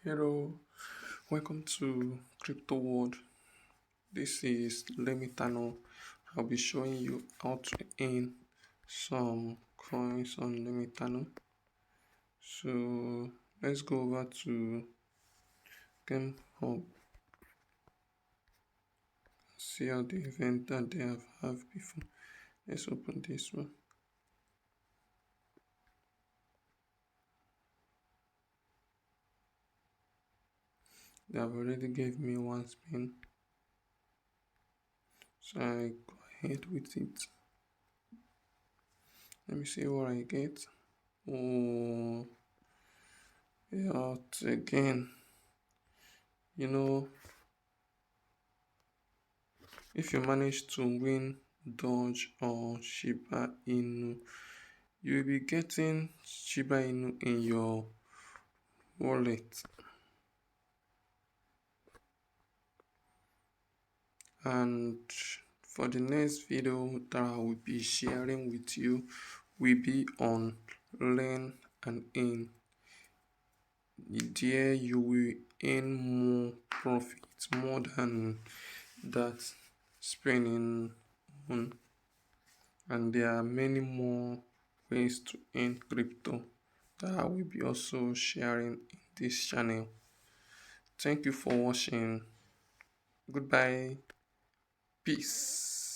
Hello, welcome to Crypto World. This is remitano. I'll be showing you how to earn some coins on remitano. So let's go over to Game Hub. See how the event that they have before. Let's open this one. They have already gave me one spin, so I go ahead with it. Let me see what I get. Oh, out again. If you manage to win Doge or Shiba Inu, you will be getting Shiba Inu in your wallet. And for the next video that I will be sharing with you will be on learn and earn. There you will earn more profit, more than that spending on. And there are many more ways to earn crypto that I will be also sharing in this channel. Thank you for watching. Goodbye. Peace.